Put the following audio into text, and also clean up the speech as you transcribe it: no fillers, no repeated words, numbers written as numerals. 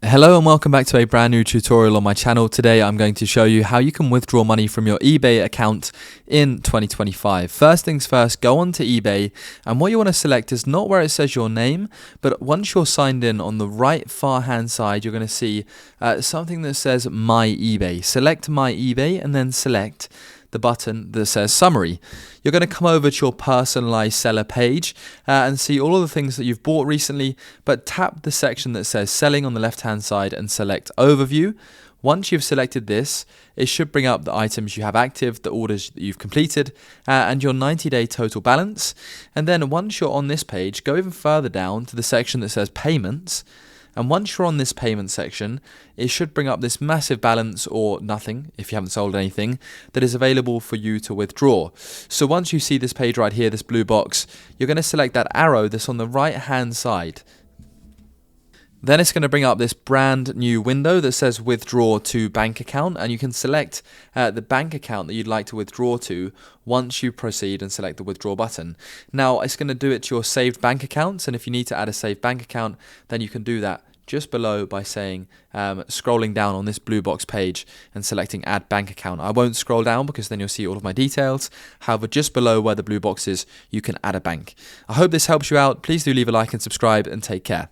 Hello and welcome back to a brand new tutorial on my channel. Today I'm going to show you how you can withdraw money from your eBay account in 2025. First things first, go on to eBay, and what you want to select is not where it says your name, but once you're signed in, on the right far hand side you're going to see something that says My eBay. Select My eBay and then select the button that says summary. You're going to come over to your personalized seller page and see all of the things that you've bought recently, but tap the section that says selling on the left hand side and select overview. Once you've selected this, it should bring up the items you have active, the orders that you've completed, and your 90-day total balance. And then once you're on this page, go even further down to the section that says payments. And once you're on this payment section, it should bring up this massive balance, or nothing if you haven't sold anything, that is available for you to withdraw. So once you see this page right here, this blue box, you're going to select that arrow that's on the right hand side. Then it's going to bring up this brand new window that says withdraw to bank account, and you can select the bank account that you'd like to withdraw to once you proceed and select the withdraw button. Now it's going to do it to your saved bank accounts, and if you need to add a saved bank account, then you can do that just below by saying scrolling down on this blue box page and selecting add bank account. I won't scroll down because then you'll see all of my details. However, just below where the blue box is, you can add a bank. I hope this helps you out. Please do leave a like and subscribe, and take care.